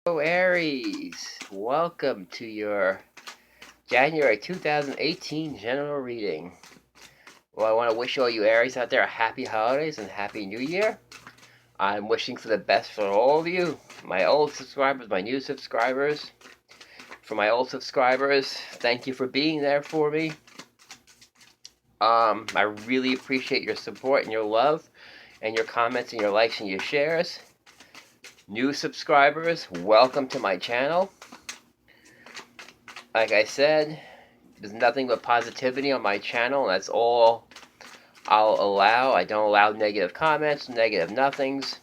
Hello, Aries. Welcome to your January 2018 general reading. Well, I want to wish all you Aries out there a happy holidays and happy new year. I'm wishing for the best for all of you, my old subscribers, my new subscribers. For my old subscribers, thank you for being there for me. I really appreciate your support and your love and your comments and your likes and your shares. New subscribers, welcome to my channel. Like I said, there's nothing but positivity on my channel, and that's all I'll allow. I don't allow negative comments, negative nothings.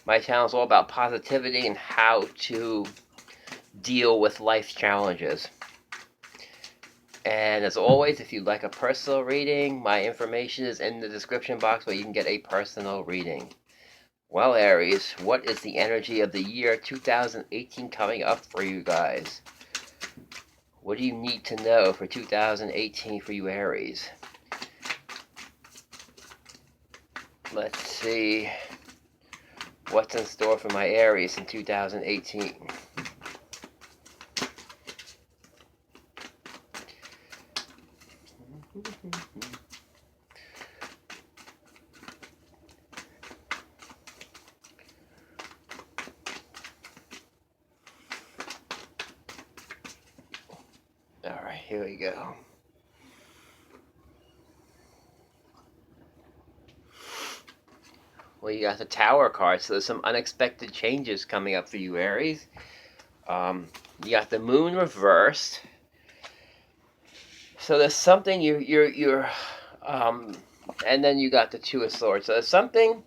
My channel is all about positivity and how to deal with life's challenges. And as always, if you'd like a personal reading, my information is in the description box where you can get a personal reading. Well, Aries, what is the energy of the year 2018 coming up for you guys? What do you need to know for 2018 for you Aries? Let's see what's in store for my Aries in 2018. Alright, here we go. Well, you got the Tower card, so there's some unexpected changes coming up for you, Aries. You got the Moon reversed. So there's something you're and then you got the Two of Swords. So there's something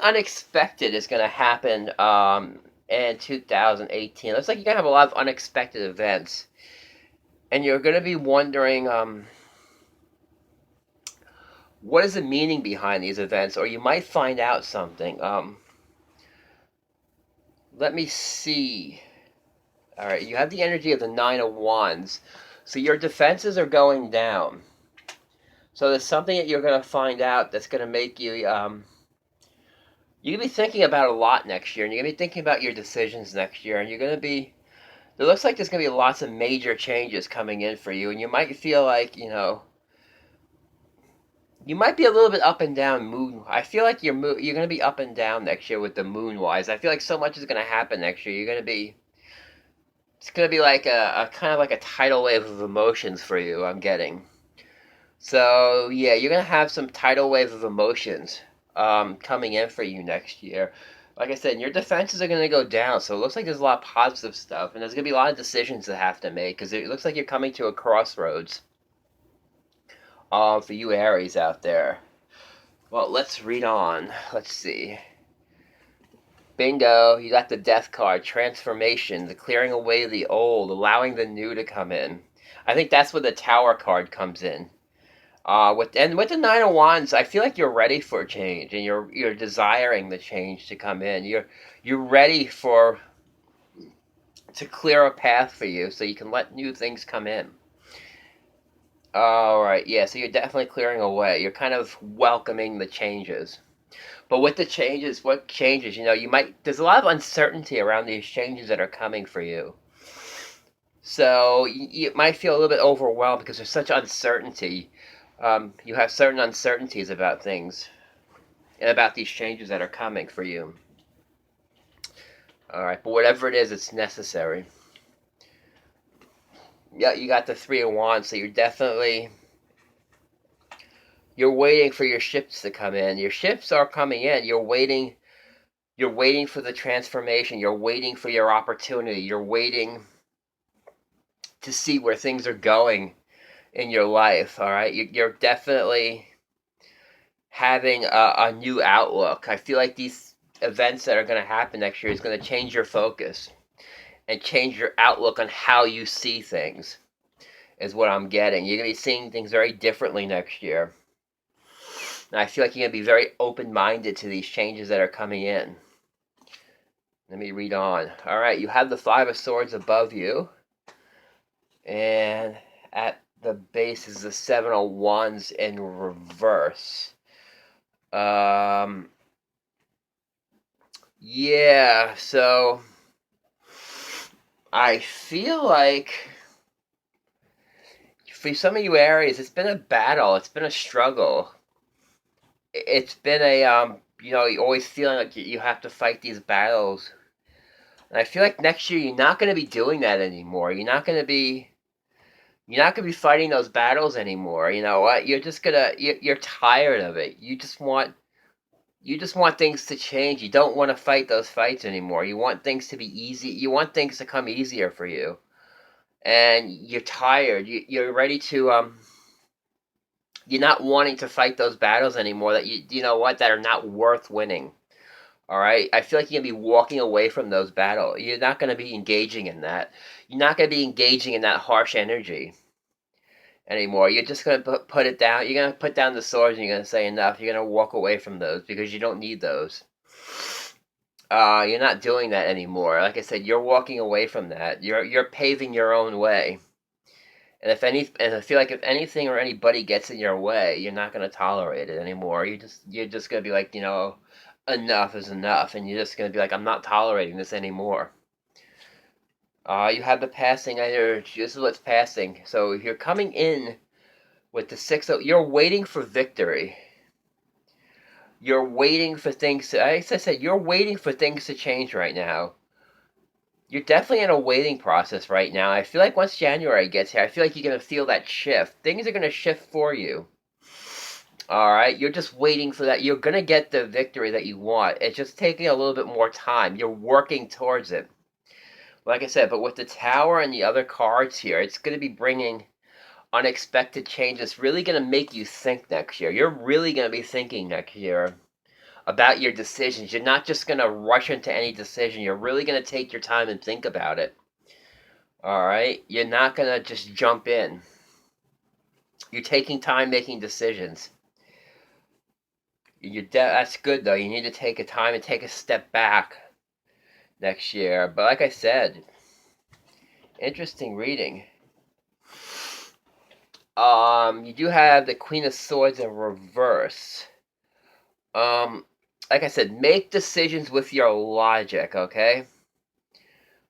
unexpected is going to happen in 2018. It looks like you're going to have a lot of unexpected events. And you're going to be wondering what is the meaning behind these events, or you might find out something. Let me see. All right, you have the energy of the Nine of Wands. So your defenses are going down. So there's something that you're going to find out that's going to make you, you're going to be thinking about a lot next year, and you're going to be thinking about your decisions next year, and you're going to be, it looks like there's going to be lots of major changes coming in for you, and you might feel like, you might be a little bit up and down moon. I feel like you're going to be up and down next year with the moon wise. I feel like so much is going to happen next year. It's going to be like a kind of like a tidal wave of emotions for you, I'm getting. So, yeah, you're going to have some tidal wave of emotions coming in for you next year. Like I said, your defenses are going to go down, so it looks like there's a lot of positive stuff, and there's going to be a lot of decisions to have to make, because it looks like you're coming to a crossroads for you Aries out there. Well, let's read on. Let's see. Bingo, you got the Death card, transformation, the clearing away the old, allowing the new to come in. I think that's where the Tower card comes in. With the Nine of Wands, I feel like you're ready for a change, and you're desiring the change to come in. You're ready to clear a path for you, so you can let new things come in. All right, yeah. So you're definitely clearing away. You're kind of welcoming the changes. But with the changes, what changes? There's a lot of uncertainty around these changes that are coming for you. So you might feel a little bit overwhelmed because there's such uncertainty. You have certain uncertainties about things and about these changes that are coming for you. All right, but whatever it is, it's necessary. Yeah, you got the Three of Wands, so you're waiting for your ships to come in. Your ships are coming in. You're waiting for the transformation. You're waiting for your opportunity. You're waiting to see where things are going in your life. All right, you're definitely having a new outlook. I feel like these events that are going to happen next year is going to change your focus and change your outlook on how you see things, is what I'm getting. You're going to be seeing things very differently next year. And I feel like you're going to be very open-minded to these changes that are coming in. Let me read on. All right, you have the Five of Swords above you. And at the base is the Seven of Wands in reverse. Yeah, so I feel like for some of you Aries, it's been a battle. It's been a struggle. It's been a you always feeling like you have to fight these battles. And I feel like next year you're not going to be doing that anymore. You're not going to be fighting those battles anymore. You know what? You're tired of it. You just want things to change. You don't want to fight those fights anymore. You want things to be easy. You want things to come easier for you. And you're tired. You're ready to you're not wanting to fight those battles anymore that you know what that are not worth winning. All right, I feel like you're gonna be walking away from those battles. You're not gonna be engaging in that. You're not gonna be engaging in that harsh energy anymore. You're just gonna put it down. You're gonna put down the swords and you're gonna say enough. You're gonna walk away from those because you don't need those. You're not doing that anymore. Like I said, you're walking away from that. You're paving your own way. And I feel like if anything or anybody gets in your way, you're not gonna tolerate it anymore. You're just gonna be like, enough is enough, and you're just gonna be like, I'm not tolerating this anymore. You have the passing energy. This is what's passing. So you're coming in with the six. You're waiting for victory. You're waiting for things to. As I said, you're waiting for things to change right now. You're definitely in a waiting process right now. I feel like once January gets here, I feel like you're gonna feel that shift. Things are gonna shift for you. All right, you're just waiting for that. You're gonna get the victory that you want. It's just taking a little bit more time. You're working towards it. Like I said, but with the tower and the other cards here, it's gonna be bringing unexpected changes. Really gonna make you think next year. You're really gonna be thinking next year about your decisions. You're not just gonna rush into any decision. You're really gonna take your time and think about it. All right, you're not gonna just jump in. You're taking time making decisions. That's good though. You need to take a time and take a step back next year. But like I said, interesting reading. You do have the Queen of Swords in reverse. Um, like I said, make decisions with your logic, okay?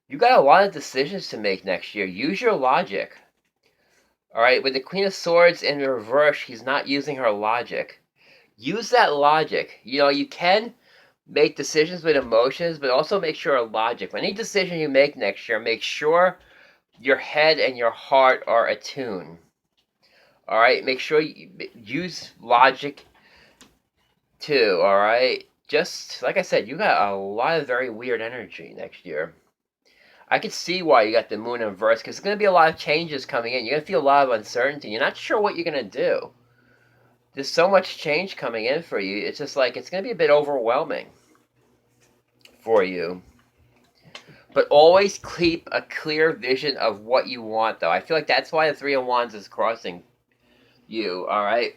You got a lot of decisions to make next year. Use your logic. All right, with the Queen of Swords in reverse, she's not using her logic. Use that logic. You can make decisions with emotions, but also make sure logic. Any decision you make next year, make sure your head and your heart are attuned. All right, make sure you use logic too. All right, just like I said, you got a lot of very weird energy next year. I can see why you got the moon in verse because there's going to be a lot of changes coming in. You're going to feel a lot of uncertainty. You're not sure what you're going to do. There's so much change coming in for you. It's just like it's going to be a bit overwhelming for you. But always keep a clear vision of what you want, though. I feel like that's why the Three of Wands is crossing you, all right?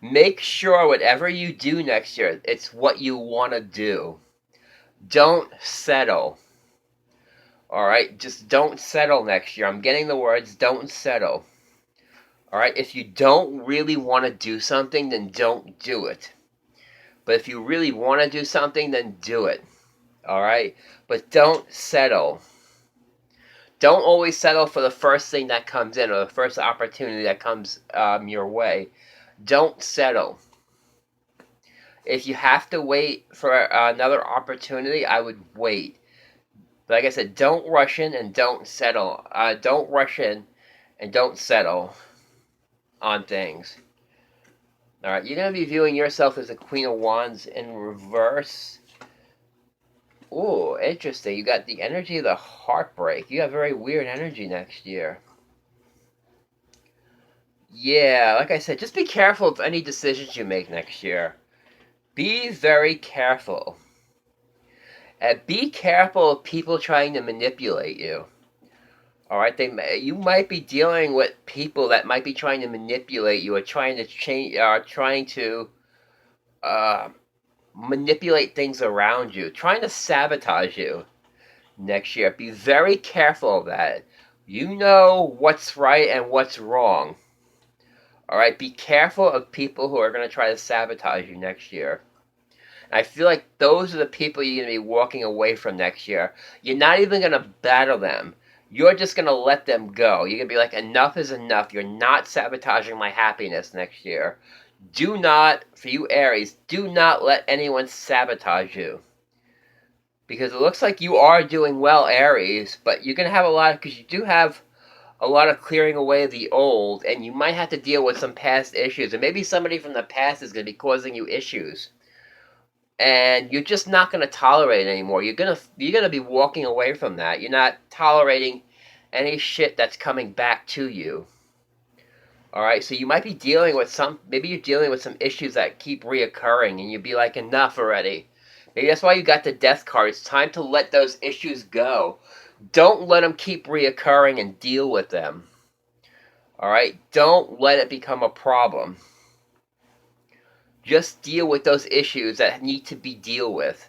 Make sure whatever you do next year, it's what you want to do. Don't settle, all right? Just don't settle next year. I'm getting the words, don't settle. All right? If you don't really want to do something, then don't do it. But if you really want to do something, then do it. All right? But don't settle. Don't always settle for the first thing that comes in or the first opportunity that comes your way. Don't settle. If you have to wait for another opportunity, I would wait. But like I said, don't rush in and don't settle. Don't rush in and don't settle on things. All right, you're going to be viewing yourself as a Queen of Wands in reverse. Ooh, interesting. You got the energy of the heartbreak. You have very weird energy next year. Yeah, like I said, just be careful of any decisions you make next year. Be very careful. And be careful of people trying to manipulate you. All right, you might be dealing with people that might be trying to manipulate you or trying to change, trying to uh, manipulate things around you, trying to sabotage you next year. Be very careful of that. You know what's right and what's wrong. All right, be careful of people who are going to try to sabotage you next year. I feel like those are the people you're going to be walking away from next year. You're not even going to battle them. You're just going to let them go. You're going to be like, enough is enough. You're not sabotaging my happiness next year. Do not, for you Aries, do not let anyone sabotage you. Because it looks like you are doing well, Aries, but you're going to have a lot, because you do have a lot of clearing away the old, and you might have to deal with some past issues. And maybe somebody from the past is going to be causing you issues. And you're just not going to tolerate it anymore. You're gonna be walking away from that. You're not tolerating any shit that's coming back to you. All right, so you might be dealing with maybe you're dealing with some issues that keep reoccurring, and you'd be like, enough already. Maybe that's why you got the death card. It's time to let those issues go. Don't let them keep reoccurring and deal with them. All right, don't let it become a problem. Just deal with those issues that need to be dealt with.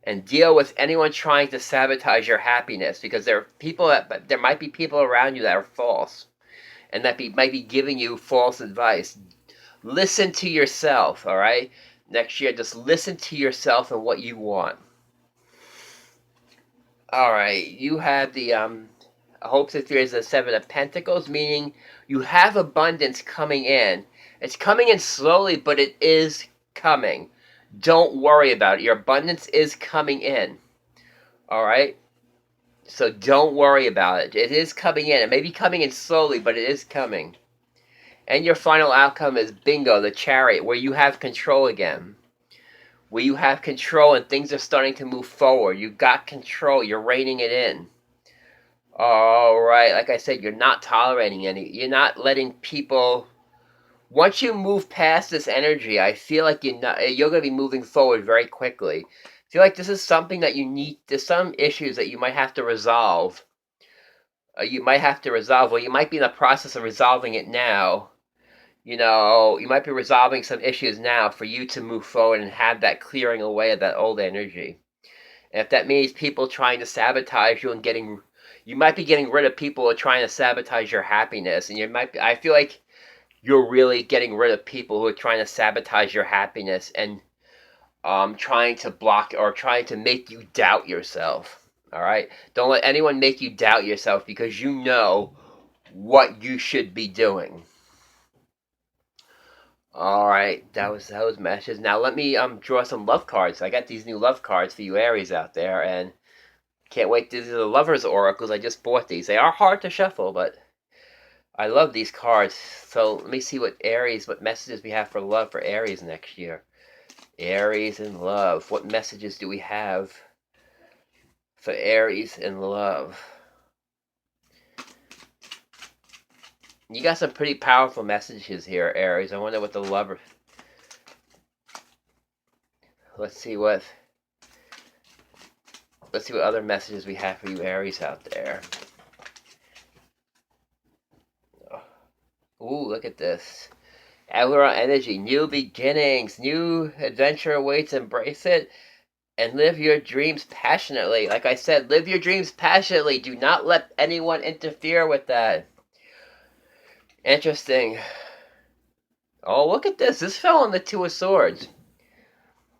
And deal with anyone trying to sabotage your happiness, because there might be people around you that are false, and might be giving you false advice. Listen to yourself, all right? Next year, just listen to yourself and what you want. All right, you have the hopes that there's the Seven of Pentacles, meaning you have abundance coming in. It's coming in slowly, but it is coming. Don't worry about it. Your abundance is coming in. All right? So don't worry about it. It is coming in. It may be coming in slowly, but it is coming. And your final outcome is bingo, the Chariot, where you have control again. Where you have control and things are starting to move forward. You got control. You're reining it in. All right. Like I said, you're not tolerating you're not letting people. Once you move past this energy, I feel like you're going to be moving forward very quickly. I feel like this is something that there's some issues that you might have to resolve. You might have to resolve, or you might be in the process of resolving it now. You might be resolving some issues now for you to move forward and have that clearing away of that old energy. And if that means people trying to sabotage you and you might be getting rid of people who are trying to sabotage your happiness. And I feel like you're really getting rid of people who are trying to sabotage your happiness and trying to block or trying to make you doubt yourself. All right? Don't let anyone make you doubt yourself, because you know what you should be doing. All right, that was messages. Now let me draw some love cards. I got these new love cards for you Aries out there, and can't wait. These are the Lovers Oracles. I just bought these. They are hard to shuffle, but I love these cards. So let me see what messages we have for love for Aries next year. Aries in love. What messages do we have for Aries in love? You got some pretty powerful messages here, Aries. I wonder what the lover. Let's see what other messages we have for you Aries out there. Ooh, look at this. Outer energy, new beginnings, new adventure awaits. Embrace it and live your dreams passionately. Like I said, live your dreams passionately. Do not let anyone interfere with that. Interesting. Oh, look at this. This fell on the Two of Swords.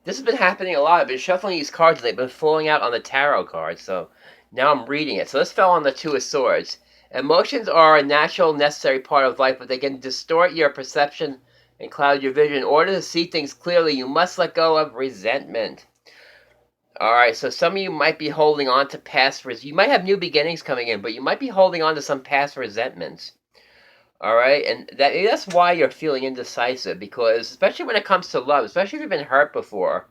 This has been happening a lot. I've been shuffling these cards and they've been falling out on the tarot cards. So now I'm reading it. So this fell on the Two of Swords. Emotions are a natural, necessary part of life, but they can distort your perception and cloud your vision. In order to see things clearly, you must let go of resentment. Alright, so some of you might be holding on to you might have new beginnings coming in, but you might be holding on to some past resentments. Alright, and that's why you're feeling indecisive, because especially when it comes to love, especially if you've been hurt before,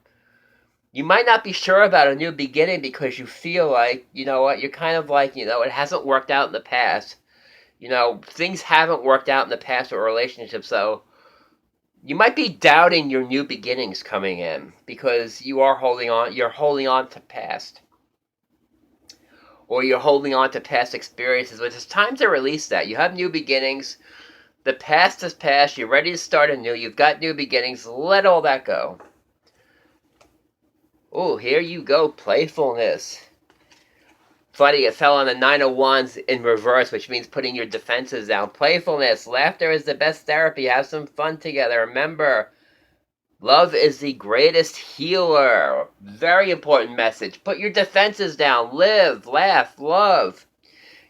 you might not be sure about a new beginning because you feel like, you know what, you're kind of like, it hasn't worked out in the past. Things haven't worked out in the past with relationships, so you might be doubting your new beginnings coming in because you're holding on to past. Or you're holding on to past experiences, but it's time to release that. You have new beginnings. The past is past. You're ready to start anew. You've got new beginnings. Let all that go. Oh, here you go. Playfulness. Funny, it fell on the Nine of Wands in reverse, which means putting your defenses down. Playfulness. Laughter is the best therapy. Have some fun together. Remember, Love is the greatest healer. Very important message. Put your defenses down. Live, laugh, love.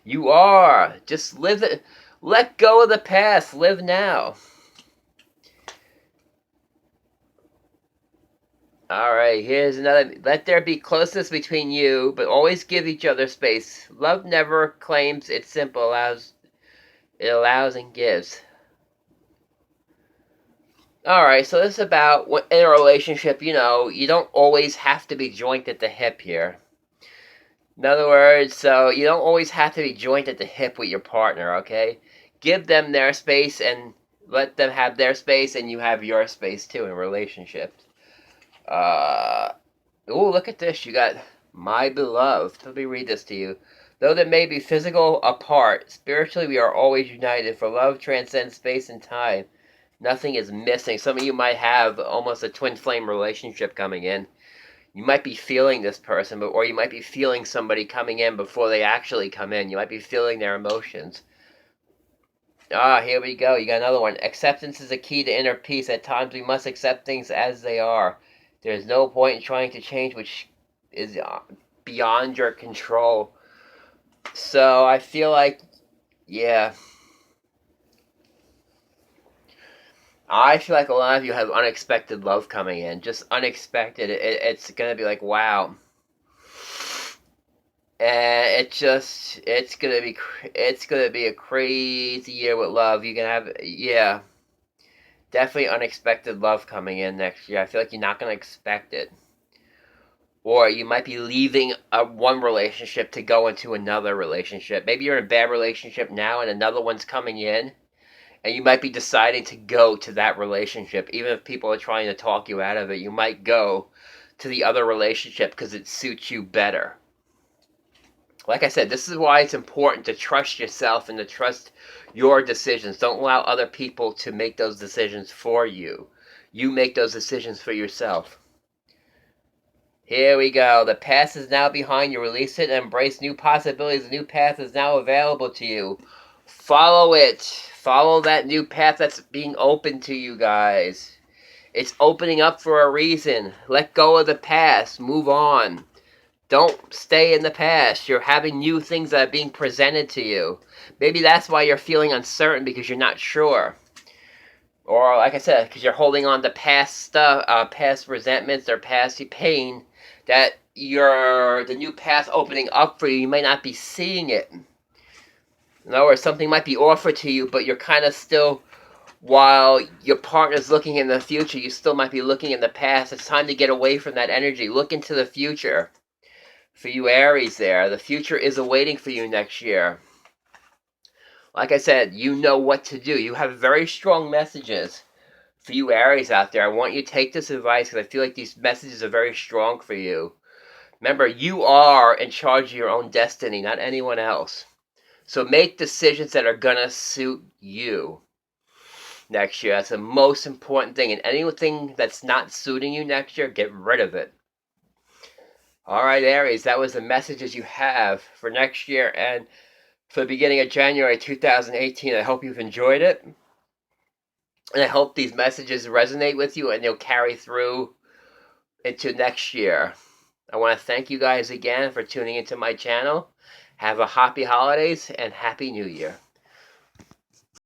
You are. Just live it. Let go of the past. Live now. All right, here's another. Let there be closeness between you, but always give each other space. Love never claims it's simple. It allows and gives. All right, so this is about in a relationship. You don't always have to be joined at the hip here. In other words, so you don't always have to be joined at the hip with your partner. Okay, give them their space and let them have their space, and you have your space too in relationships. Uh, Oh, look at this. You got my beloved. Let me read this to you. Though there may be physical apart, spiritually we are always united, for love transcends space and time. Nothing is missing. Some of you might have almost a twin flame relationship coming in. You might be feeling this person, or you might be feeling somebody coming in before they actually come in. You might be feeling their emotions. Here we go. You got another one. Acceptance is a key to inner peace. At times we must accept things as they are. There's no point in trying to change which is beyond your control. So I feel like, yeah, I feel like a lot of you have unexpected love coming in. Just unexpected. It's gonna be like, wow. And it's gonna be a crazy year with love. You can have, yeah, definitely unexpected love coming in next year. I feel like you're not gonna expect it. Or you might be leaving one relationship to go into another relationship. Maybe you're in a bad relationship now and another one's coming in, and you might be deciding to go to that relationship. Even if people are trying to talk you out of it, you might go to the other relationship because it suits you better. Like I said, this is why it's important to trust yourself and to trust your decisions. Don't allow other people to make those decisions for you. You make those decisions for yourself. Here we go. The past is now behind you. Release it and embrace new possibilities. A new path is now available to you. Follow it. Follow that new path that's being open to you guys. It's opening up for a reason. Let go of the past. Move on. Don't stay in the past. You're having new things that are being presented to you. Maybe that's why you're feeling uncertain because you're not sure. Or, like I said, because you're holding on to past stuff, past resentments or past pain that the new path opening up for you, you might not be seeing it. In other words, something might be offered to you, but you're kind of still, while your partner's looking in the future, you still might be looking in the past. It's time to get away from that energy. Look into the future. For you Aries there, the future is awaiting for you next year. Like I said, you know what to do. You have very strong messages. For you Aries out there, I want you to take this advice because I feel like these messages are very strong for you. Remember, you are in charge of your own destiny, not anyone else. So make decisions that are going to suit you next year. That's the most important thing. And anything that's not suiting you next year, get rid of it. All right, Aries, that was the messages you have for next year and for the beginning of January 2018. I hope you've enjoyed it. And I hope these messages resonate with you and they'll carry through into next year. I want to thank you guys again for tuning into my channel. Have a happy holidays and Happy New Year.